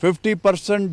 50%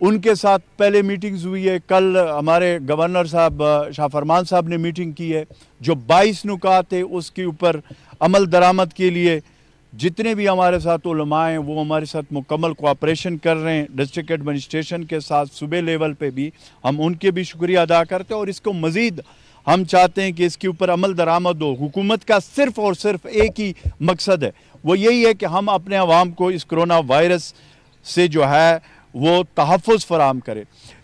ان کے ساتھ پہلے میٹنگز ہوئی ہے. کل ہمارے گورنر صاحب شاہ فرمان صاحب نے میٹنگ کی ہے. جو 22 نکات ہے اس کے اوپر عمل درآمد کے لیے جتنے بھی ہمارے ساتھ علماء ہیں وہ ہمارے ساتھ مکمل کوآپریشن کر رہے ہیں. ڈسٹرکٹ ایڈمنسٹریشن کے ساتھ صوبے لیول پہ بھی ہم ان کے بھی شکریہ ادا کرتے ہیں, اور اس کو مزید ہم چاہتے ہیں کہ اس کے اوپر عمل درآمد ہو. حکومت کا صرف اور صرف ایک ہی مقصد ہے, وہ یہی ہے کہ ہم اپنے عوام کو اس کرونا وائرس سے جو ہے وہ تحفظ فراہم کرے.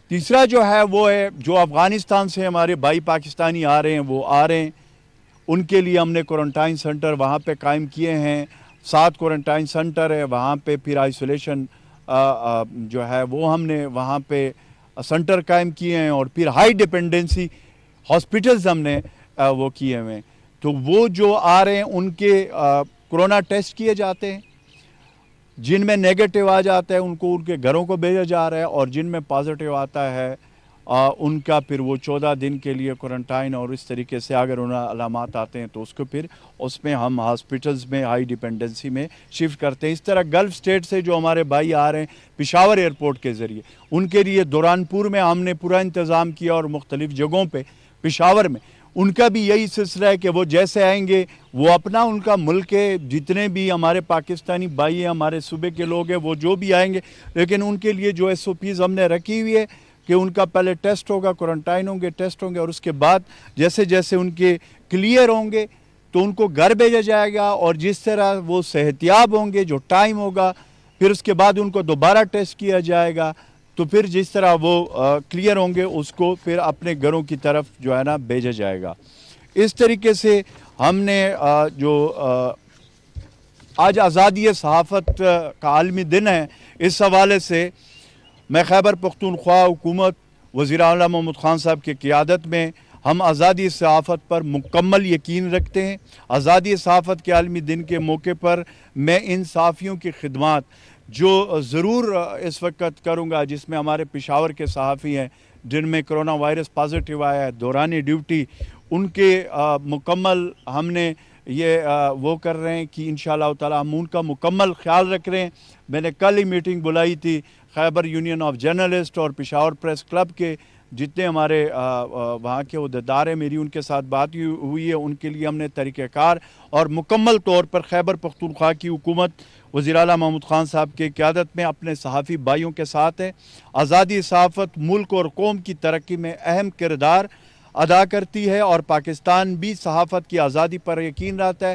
تیسرا جو ہے وہ ہے جو افغانستان سے ہمارے بھائی پاکستانی آ رہے ہیں وہ آ رہے ہیں, ان کے لیے ہم نے کوارنٹائن سینٹر وہاں پہ قائم کیے ہیں. 7 کوارنٹائن سینٹر ہے وہاں پہ, پھر آئسولیشن جو ہے وہ ہم نے وہاں پہ سینٹر قائم کیے ہیں, اور پھر ہائی ڈپینڈنسی ہاسپٹلز ہم نے وہ کیے ہوئے ہیں. تو وہ جو آ رہے ہیں ان کے کرونا ٹیسٹ کیے جاتے ہیں, جن میں نیگیٹو آ جاتا ہے ان کو ان کے گھروں کو بھیجا جا رہا ہے, اور جن میں پازیٹیو آتا ہے ان کا پھر وہ 14 دن کے لیے کوارنٹائن, اور اس طریقے سے اگر انہیں علامات آتے ہیں تو اس کو پھر اس میں ہم ہاسپٹلز میں ہائی ڈیپینڈنسی میں شفٹ کرتے ہیں. اس طرح گلف سٹیٹ سے جو ہمارے بھائی آ رہے ہیں پشاور ایئرپورٹ کے ذریعے, ان کے لیے دورانپور میں ہم نے پورا انتظام کیا, اور مختلف جگہوں پہ پشاور میں ان کا بھی یہی سلسلہ ہے کہ وہ جیسے آئیں گے وہ اپنا ان کا ملک ہے, جتنے بھی ہمارے پاکستانی بھائی ہیں ہمارے صوبے کے لوگ ہیں وہ جو بھی آئیں گے, لیکن ان کے لیے جو SOPs ہم نے رکھی ہوئی ہے کہ ان کا پہلے ٹیسٹ ہوگا, کوارنٹائن ہوں گے, ٹیسٹ ہوں گے, اور اس کے بعد جیسے جیسے ان کے کلیئر ہوں گے تو ان کو گھر بھیجا جائے گا, اور جس طرح وہ صحتیاب ہوں گے جو ٹائم ہوگا پھر اس کے بعد ان کو دوبارہ ٹیسٹ کیا جائے گا, تو پھر جس طرح وہ کلیئر ہوں گے اس کو پھر اپنے گھروں کی طرف جو ہے نا بھیجا جائے گا. اس طریقے سے ہم نے جو آج آزادی صحافت کا عالمی دن ہے, اس حوالے سے میں خیبر پختونخوا حکومت وزیر اعلیٰ محمود خان صاحب کی قیادت میں ہم آزادی صحافت پر مکمل یقین رکھتے ہیں. آزادی صحافت کے عالمی دن کے موقع پر میں ان صحافیوں کی خدمات جو ضرور اس وقت کروں گا, جس میں ہمارے پشاور کے صحافی ہیں جن میں کرونا وائرس پازیٹیو آیا ہے دوران ڈیوٹی, ان کے مکمل ہم نے یہ وہ کر رہے ہیں کہ انشاءاللہ تعالی ہم ان کا مکمل خیال رکھ رہے ہیں. میں نے کل ہی میٹنگ بلائی تھی خیبر یونین آف جرنلسٹ اور پشاور پریس کلب کے جتنے ہمارے وہاں کے عہدیدار ہیں, میری ان کے ساتھ بات ہوئی ہے. ان کے لیے ہم نے طریقہ کار اور مکمل طور پر خیبر پختونخوا کی حکومت وزیر اعلیٰ محمود خان صاحب کی قیادت میں اپنے صحافی بھائیوں کے ساتھ ہے. آزادی صحافت ملک اور قوم کی ترقی میں اہم کردار ادا کرتی ہے, اور پاکستان بھی صحافت کی آزادی پر یقین رکھتا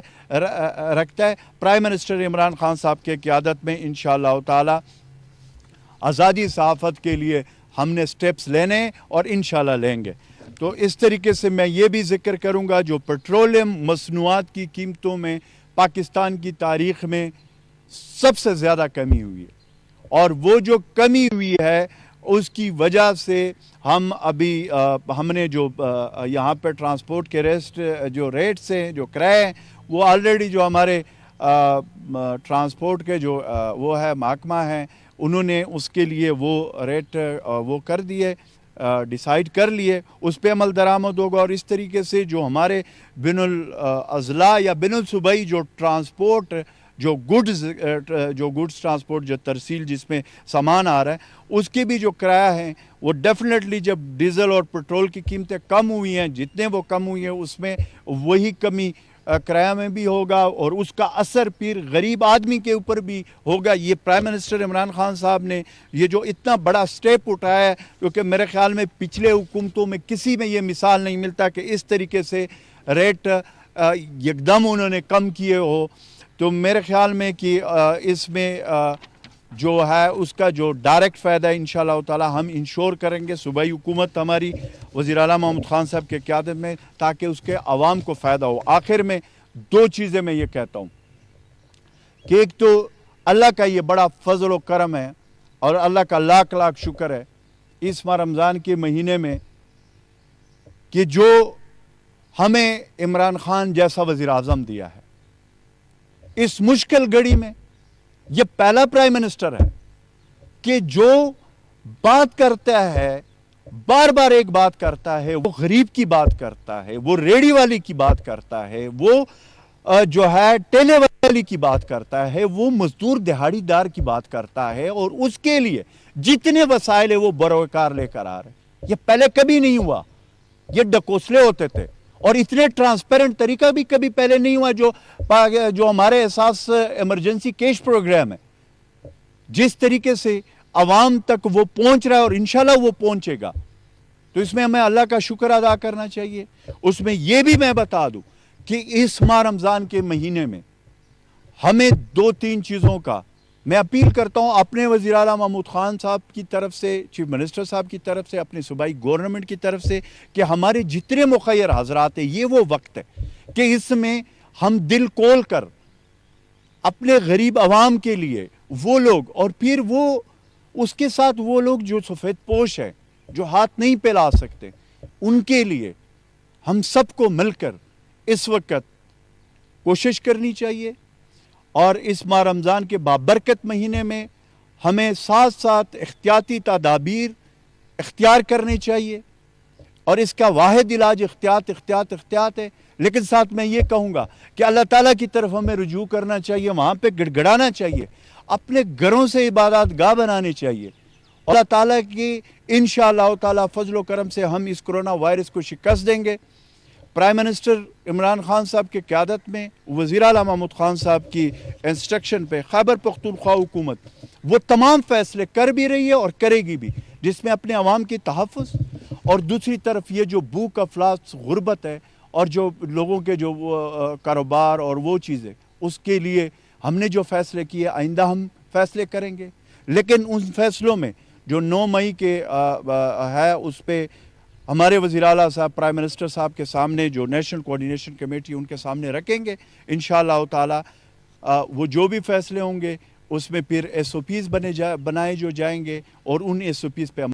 ہے. پرائم منسٹر عمران خان صاحب کی قیادت میں انشاءاللہ تعالی آزادی صحافت کے لیے ہم نے سٹیپس لینے اور انشاءاللہ لیں گے. تو اس طریقے سے میں یہ بھی ذکر کروں گا جو پیٹرولیم مصنوعات کی قیمتوں میں پاکستان کی تاریخ میں سب سے زیادہ کمی ہوئی ہے, اور وہ جو کمی ہوئی ہے اس کی وجہ سے ہم ابھی ہم نے جو یہاں پہ ٹرانسپورٹ کے جو ریٹس ہیں جو کرائے ہیں وہ آلریڈی جو ہمارے ٹرانسپورٹ کے جو وہ ہے محکمہ ہیں انہوں نے اس کے لیے وہ ریٹ وہ کر دیے, ڈیسائیڈ کر لیے, اس پہ عمل درآمد ہوگا. اور اس طریقے سے جو ہمارے بین الاضلاع یا بین الصوبائی جو ٹرانسپورٹ جو گڈز ٹرانسپورٹ جو ترسیل جس میں سامان آ رہا ہے اس کے بھی جو کرایہ ہیں وہ ڈیفینیٹلی جب ڈیزل اور پیٹرول کی قیمتیں کم ہوئی ہیں جتنے وہ کم ہوئی ہیں اس میں وہی کمی کرایہ میں بھی ہوگا, اور اس کا اثر پھر غریب آدمی کے اوپر بھی ہوگا. یہ پرائم منسٹر عمران خان صاحب نے یہ جو اتنا بڑا سٹیپ اٹھایا ہے, کیونکہ میرے خیال میں پچھلے حکومتوں میں کسی میں یہ مثال نہیں ملتا کہ اس طریقے سے ریٹ یکدم انہوں نے کم کیے ہو. تو میرے خیال میں کہ اس میں جو ہے اس کا جو ڈائریکٹ فائدہ انشاءاللہ تعالی ہم انشور کریں گے صوبائی حکومت ہماری وزیر اعلیٰ محمود خان صاحب کے قیادت میں, تاکہ اس کے عوام کو فائدہ ہو. آخر میں 2 چیزیں میں یہ کہتا ہوں کہ ایک تو اللہ کا یہ بڑا فضل و کرم ہے, اور اللہ کا لاکھ لاکھ شکر ہے اس ماہ رمضان کے مہینے میں کہ جو ہمیں عمران خان جیسا وزیر اعظم دیا ہے. اس مشکل گھڑی میں یہ پہلا پرائم منسٹر ہے کہ جو بات کرتا ہے بار بار ایک بات کرتا ہے, وہ غریب کی بات کرتا ہے, وہ ریڑھی والی کی بات کرتا ہے, وہ جو ہے ٹیلے والی والی کی بات کرتا ہے، وہ مزدور دہاڑی دار کی بات کرتا ہے، اور اس کے لیے جتنے وسائل ہیں وہ بروکار لے کر آ رہے ہیں۔ یہ پہلے کبھی نہیں ہوا، یہ ڈکوسلے ہوتے تھے، اور اتنے ٹرانسپیرنٹ طریقہ بھی کبھی پہلے نہیں ہوا جو ہمارے احساس ایمرجنسی کیش پروگرام ہے، جس طریقے سے عوام تک وہ پہنچ رہا ہے، اور انشاءاللہ وہ پہنچے گا۔ تو اس میں ہمیں اللہ کا شکر ادا کرنا چاہیے۔ اس میں یہ بھی میں بتا دوں کہ اس ماہ رمضان کے مہینے میں ہمیں 2-3 چیزوں کا میں اپیل کرتا ہوں اپنے وزیر اعلیٰ محمود خان صاحب کی طرف سے، چیف منسٹر صاحب کی طرف سے، اپنے صوبائی گورنمنٹ کی طرف سے، کہ ہمارے جتنے مخیر حضرات ہیں، یہ وہ وقت ہے کہ اس میں ہم دل کھول کر اپنے غریب عوام کے لیے وہ لوگ، اور پھر وہ اس کے ساتھ وہ لوگ جو سفید پوش ہیں، جو ہاتھ نہیں پھیلا سکتے، ان کے لیے ہم سب کو مل کر اس وقت کوشش کرنی چاہیے۔ اور اس ماہ رمضان کے بابرکت مہینے میں ہمیں ساتھ ساتھ احتیاطی تدابیر اختیار کرنے چاہیے، اور اس کا واحد علاج احتیاط ہے۔ لیکن ساتھ میں یہ کہوں گا کہ اللہ تعالیٰ کی طرف ہمیں رجوع کرنا چاہیے، وہاں پہ گڑ گڑانا چاہیے، اپنے گھروں سے عبادات گاہ بنانے چاہیے، اور اللہ تعالیٰ کی انشاءاللہ تعالیٰ فضل و کرم سے ہم اس کرونا وائرس کو شکست دیں گے۔ پرائم منسٹر عمران خان صاحب کی قیادت میں، وزیر اعلیٰ محمود خان صاحب کی انسٹرکشن پہ خیبر پختونخوا حکومت وہ تمام فیصلے کر بھی رہی ہے اور کرے گی بھی، جس میں اپنے عوام کی تحفظ، اور دوسری طرف یہ جو بھوک افلاس غربت ہے، اور جو لوگوں کے جو کاروبار اور وہ چیزیں، اس کے لیے ہم نے جو فیصلے کیے، آئندہ ہم فیصلے کریں گے۔ لیکن ان فیصلوں میں جو 9 مئی کے ہے، اس پہ ہمارے وزیر اعلیٰ صاحب پرائم منسٹر صاحب کے سامنے جو نیشنل کوارڈینیشن کمیٹی ان کے سامنے رکھیں گے انشاءاللہ تعالی۔ وہ جو بھی فیصلے ہوں گے اس میں پھر SOPs بنائے جو جائیں گے، اور ان SOPs پہ